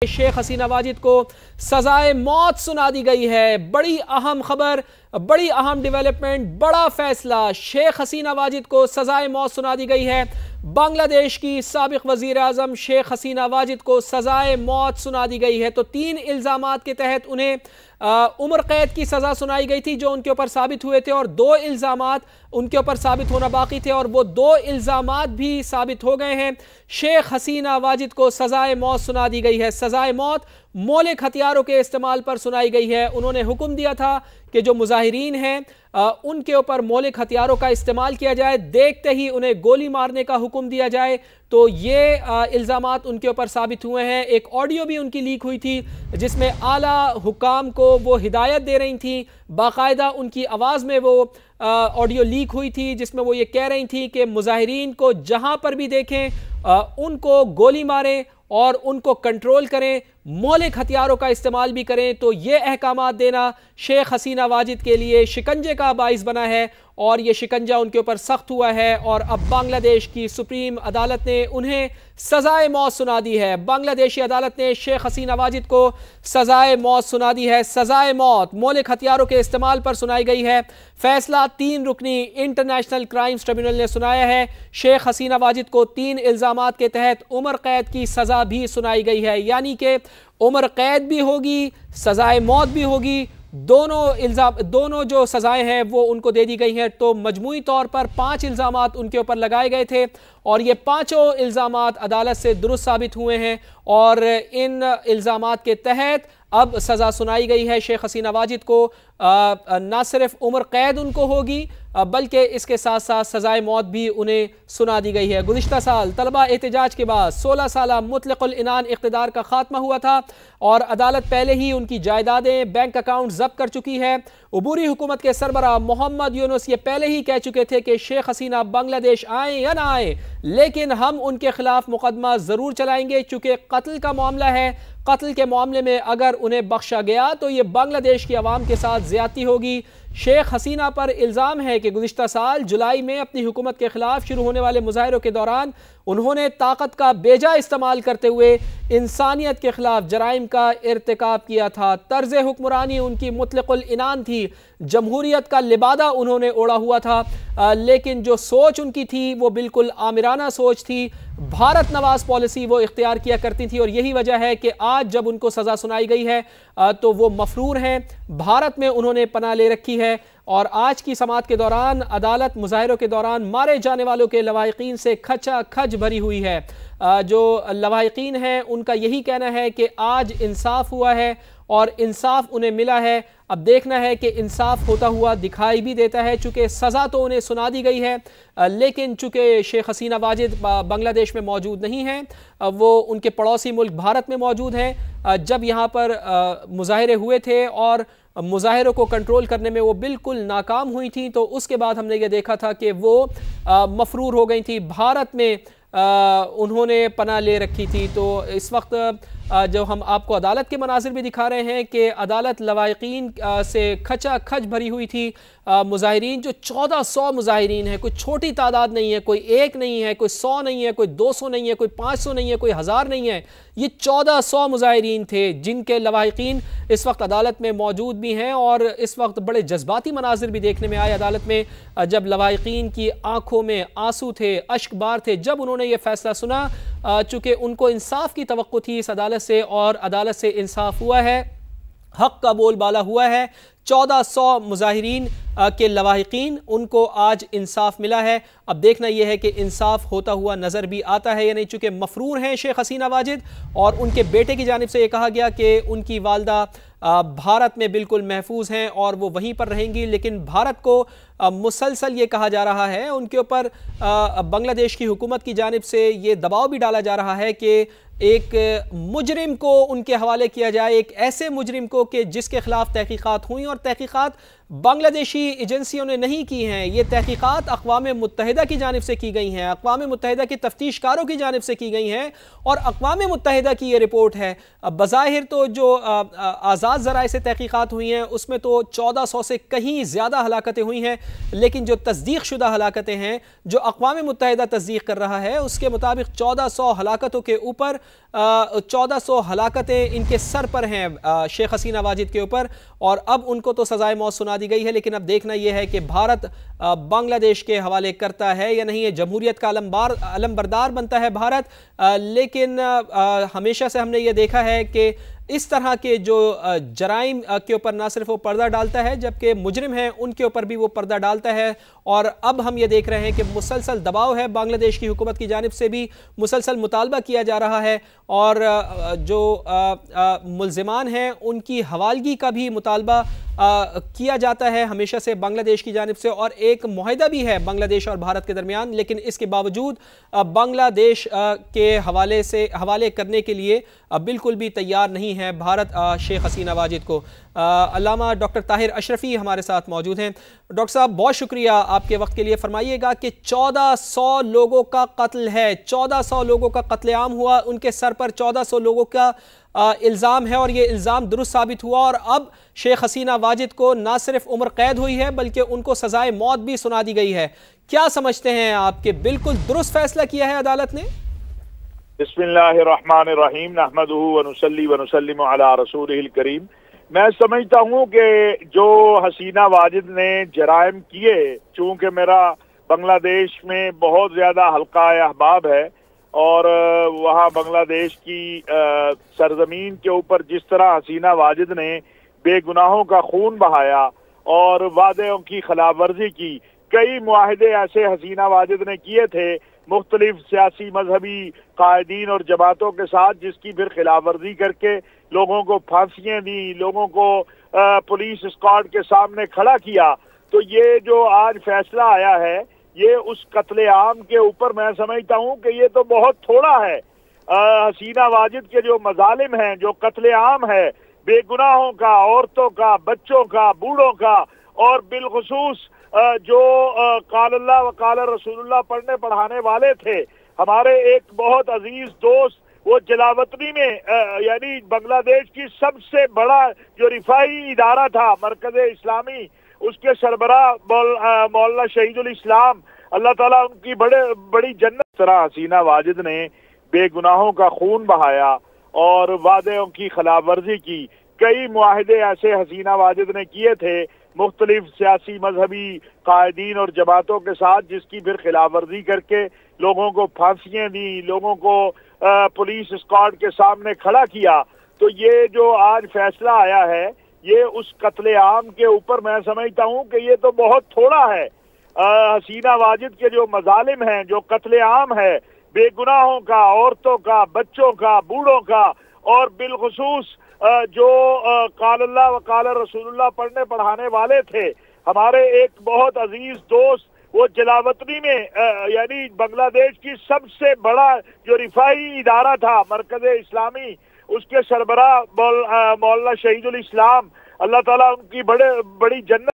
शेख हसीना वाजिद को सजाए मौत सुना दी गई है। बड़ी अहम खबर, बड़ी अहम डेवलपमेंट, बड़ा फैसला। शेख हसीना वाजिद को सजाए मौत सुना दी गई है। बांग्लादेश की साबिक वजीर आजम शेख हसीना वाजिद को सजाए मौत सुना दी गई है। तो 3 इल्जामात के तहत उन्हें उम्र कैद की सज़ा सुनाई गई थी जो उनके ऊपर साबित हुए थे, और 2 इल्जामात उनके ऊपर साबित होना बाकी थे और वो 2 इल्जामात भी साबित हो गए हैं। शेख हसीना वाजिद को सजाए मौत सुना दी गई है। सजाए मौत मौलिक हथियारों के इस्तेमाल पर सुनाई गई है। उन्होंने हुक्म दिया था कि जो मुजाहिरीन हैं उनके ऊपर मौलिक हथियारों का इस्तेमाल किया जाए, देखते ही उन्हें गोली मारने का हुक्म दिया जाए। तो ये इल्ज़ामात उनके ऊपर साबित हुए हैं। एक ऑडियो भी उनकी लीक हुई थी जिसमें आला हुकाम को वो हिदायत दे रही थी, बाकायदा उनकी आवाज़ में वो ऑडियो लीक हुई थी जिसमें वो ये कह रही थी कि मुजाहिरीन को जहाँ पर भी देखें उनको गोली मारें और उनको कंट्रोल करें, मौलिक हथियारों का इस्तेमाल भी करें। तो ये अहकामात देना शेख हसीना वाजिद के लिए शिकंजे का बाइस बना है और ये शिकंजा उनके ऊपर सख्त हुआ है और अब बांग्लादेश की सुप्रीम अदालत ने उन्हें सजाए मौत सुना दी है। बांग्लादेशी अदालत ने शेख हसीना वाजिद को सजाए मौत सुना दी है। सजाए मौत मौलिक हथियारों के इस्तेमाल पर सुनाई गई है। फैसला 3 रुकनी इंटरनेशनल क्राइम्स ट्रिब्यूनल ने सुनाया है। शेख हसीना वाजिद को 3 इल्ज़ामात के तहत उम्र कैद की सज़ा भी सुनाई गई है, यानी कि उम्र कैद भी होगी, सजाए मौत भी होगी। दोनों जो सजाएं हैं वो उनको दे दी गई हैं। तो मजमूई तौर पर 5 इल्ज़ामात उनके ऊपर लगाए गए थे और ये 5 इल्ज़ामात अदालत से दुरुस्त साबित हुए हैं और इन इल्ज़ामात के तहत अब सज़ा सुनाई गई है। शेख हसीना वाजिद को ना सिर्फ उम्र कैद उनको होगी बल्कि इसके साथ साथ सजाए मौत भी उन्हें सुना दी गई है। गुज़िश्ता साल तलबा एहतजाज के बाद 16 साला मुतलक़ुल इनान इक़्तिदार का खात्मा हुआ था और अदालत पहले ही उनकी जायदादें, बैंक अकाउंट जब्त कर चुकी है। उबूरी हुकूमत के सरबराह मोहम्मद यूनुस ये पहले ही कह चुके थे कि शेख हसीना बांग्लादेश आए या ना आए लेकिन हम उनके खिलाफ मुकदमा ज़रूर चलाएंगे, चूँकि कत्ल का मामला है। कत्ल के मामले में अगर उन्हें बख्शा गया तो ये बांग्लादेश की आवाम के साथ ज़्यादती होगी। शेख हसीना पर इल्ज़ाम है कि गुज़िश्ता साल जुलाई में अपनी हुकूमत के खिलाफ शुरू होने वाले मुजाहिरों के दौरान उन्होंने ताकत का बेजा इस्तेमाल करते हुए इंसानियत के खिलाफ जराइम का इर्तिकाब किया था। तर्ज हुक्मरानी उनकी मुतलक़ुल इनान थी, जमहूरियत का लिबादा उन्होंने ओढ़ा हुआ था, लेकिन जो सोच उनकी थी वो बिल्कुल आमिराना सोच थी। भारत नवाज पॉलिसी वो इख्तियार किया करती थी और यही वजह है कि आज जब उनको सज़ा सुनाई गई है तो वो मफरूर हैं। भारत में उन्होंने पनाह ले रखी है और आज की समाअत के दौरान अदालत मुजाहिरों के दौरान मारे जाने वालों के लवाहिकीन से खचा खच भरी हुई है। जो लवाहिकीन हैं उनका यही कहना है कि आज इंसाफ हुआ है और इंसाफ उन्हें मिला है। अब देखना है कि इंसाफ होता हुआ दिखाई भी देता है, चूँकि सज़ा तो उन्हें सुना दी गई है लेकिन चूँकि शेख हसीना वाजिद बांग्लादेश में मौजूद नहीं हैं, वो उनके पड़ोसी मुल्क भारत में मौजूद हैं। जब यहाँ पर मुजाहिरे हुए थे और मुजाहिरों को कंट्रोल करने में वो बिल्कुल नाकाम हुई थी तो उसके बाद हमने ये देखा था कि वो मफरूर हो गई थी। भारत में उन्होंने पनाह ले रखी थी। तो इस वक्त जो हम आपको अदालत के मनाजिर भी दिखा रहे हैं कि अदालत लवाहिकीन से खचा खच भरी हुई थी। मुजाहिरीन जो 1400 मुजाहिरीन हैं, कोई छोटी तादाद नहीं है, कोई 1 नहीं है, कोई 100 नहीं है, कोई 200 नहीं है, कोई 500 नहीं है, कोई 1000 नहीं है, ये 1400 मुजाहिरीन थे जिनके लवाहिकीन इस वक्त अदालत में मौजूद भी हैं। और इस वक्त बड़े जज्बाती मनाजिर भी देखने में आए अदालत में जब लवाहिकीन की आंखों में आंसू थे, अश्कबार थे जब उन्होंने ये फैसला सुना, चूँकि उनको इंसाफ की तवक्को थी इस अदालत से और अदालत से इंसाफ हुआ है, हक का बोलबाला हुआ है। 1400 मुजाहिरीन के लवाहिकीन उनको आज इंसाफ मिला है। अब देखना यह है कि इंसाफ होता हुआ नज़र भी आता है या नहीं, चूँकि मफरूर हैं शेख हसीना वाजिद और उनके बेटे की जानिब से ये कहा गया कि उनकी वालदा भारत में बिल्कुल महफूज हैं और वो वहीं पर रहेंगी, लेकिन भारत को मुसलसल ये कहा जा रहा है, उनके ऊपर बांग्लादेश की हुकूमत की जानिब से ये दबाव भी डाला जा रहा है कि एक मुजरिम को उनके हवाले किया जाए, एक ऐसे मुजरिम को कि जिसके खिलाफ तहकीकात हुई और तहकीकात बांग्लादेशी एजेंसियों ने नहीं की हैं। ये तहकीकात अक़वाम मुत्तहिदा की जानिब से की गई हैं, अक़वाम मुत्तहिदा की तफ्तीशकारों की जानिब से की गई हैं और अक़वाम मुत्तहिदा की ये रिपोर्ट है। बज़ाहिर तो जो आज़ाद ज़राए से तहकीकात हुई हैं उसमें तो 1400 से कहीं ज़्यादा हलाकतें हुई हैं, लेकिन जो तस्दीक शुदा हलाकतें हैं जो अक़वाम मुत्तहिदा तस्दीक कर रहा है उसके मुताबिक 1400 हलाकतों के ऊपर 1400 हलाकतें इनके सर पर हैं शेख हसीना वाजिद के ऊपर, और अब उनको तो सज़ाए मौत सुना दी गई है। लेकिन अब देखना यह है कि भारत बांग्लादेश के हवाले करता है या नहीं। जमहूरियत का अलमबरदार बनता है भारत, लेकिन हमेशा से हमने ये देखा है कि इस तरह के जो जराइम के ऊपर ना सिर्फ वो पर्दा डालता है, जबकि मुजरिम हैं उनके ऊपर भी वो पर्दा डालता है। और अब हम ये देख रहे हैं कि मुसलसल दबाव है बांग्लादेश की हुकूमत की जानिब से भी, मुसलसल मुतालबा किया जा रहा है और जो मुल्ज़िमान हैं उनकी हवालगी का भी मुतालबा किया जाता है हमेशा से बांग्लादेश की जानिब से, और एक मुआहिदा भी है बांग्लादेश और भारत के दरमियान। लेकिन इसके बावजूद बांग्लादेश के हवाले करने के लिए बिल्कुल भी तैयार नहीं है भारत शेख हसीना वाजिद को। अल्लामा डॉक्टर ताहिर अशरफी हमारे साथ मौजूद हैं। डॉक्टर साहब, बहुत शुक्रिया आपके वक्त के लिए। फरमाइएगा कि 1400 लोगों का कत्ल है, 1400 लोगों का कत्लेआम हुआ, उनके सर पर 1400 लोगों का इल्ज़ाम है और ये इल्ज़ाम दुरुस्त साबित हुआ, और अब शेख हसीना वाजिद को ना सिर्फ उम्र कैद हुई है बल्कि उनको सजाए मौत भी सुना दी गई है। क्या समझते हैं आप कि बिल्कुल दुरुस्त फैसला किया है अदालत ने? बिस्मिल्लाहिर्रहमानिर्रहीम, नहमदुहु व नुसल्ली व नुसल्लिमु अला रसूलिहिल करीम। मैं समझता हूँ कि जो हसीना वाजिद ने जराइम किए, चूँकि मेरा बांग्लादेश में बहुत ज़्यादा हल्का अहबाब है और वहाँ बांग्लादेश की सरजमीन के ऊपर जिस तरह हसीना वाजिद ने बेगुनाहों का खून बहाया और वादों की खिलाफ वर्जी की, कई मुआहदे ऐसे हसीना वाजिद ने किए थे मुख्तलिफ सियासी मजहबी कायदीन और जमातों के साथ, जिसकी फिर खिलाफ वर्जी करके लोगों को फांसियां दी, लोगों को पुलिस स्क्वाड के सामने खड़ा किया। तो ये जो आज फैसला आया है ये उस कत्लेआम के ऊपर मैं समझता हूँ कि ये तो बहुत थोड़ा है। हसीना वाजिद के जो मजालिम हैं, जो कत्लेआम है बेगुनाहों का, औरतों का, बच्चों का, बूढ़ों का, और बिलखुसूस जो काल अल्लाह व काल रसूलुल्लाह पढ़ने पढ़ाने वाले थे, हमारे एक बहुत अजीज दोस्त, वो जलावतनी में यानी बांग्लादेश की सबसे बड़ा जो रिफाई इदारा था मरकज इस्लामी, उसके सरबरा मौलाना शहीदुल इस्लाम, अल्लाह ताला उनकी बड़ी जन्नत। तरह हसीना वाजिद ने बेगुनाहों का खून बहाया और वादों की खिलाफ वर्जी की, कई मुआहदे ऐसे हसीना वाजिद ने किए थे मुख्तलिफ सियासी मजहबी कायदीन और जमातों के साथ, जिसकी फिर खिलाफ वर्जी करके लोगों को फांसियां दी, लोगों को पुलिस स्क्वाड के सामने खड़ा किया। तो ये जो आज फैसला आया है ये उस कत्लेआम के ऊपर मैं समझता हूँ कि ये तो बहुत थोड़ा है। हसीना वाजिद के जो मजालिम हैं, जो कत्लेआम है बेगुनाहों का, औरतों का, बच्चों का, बूढ़ों का, और बिलखुसूस जो काल अल्लाह व काल रसूलुल्लाह पढ़ने पढ़ाने वाले थे, हमारे एक बहुत अजीज दोस्त, वो जलावतनी में यानी बांग्लादेश की सबसे बड़ा जो रिफाई इदारा था मरकज इस्लामी, उसके सरबरा मौलाना शहीदुल इस्लाम, अल्लाह ताला उनकी बड़ी जन्नत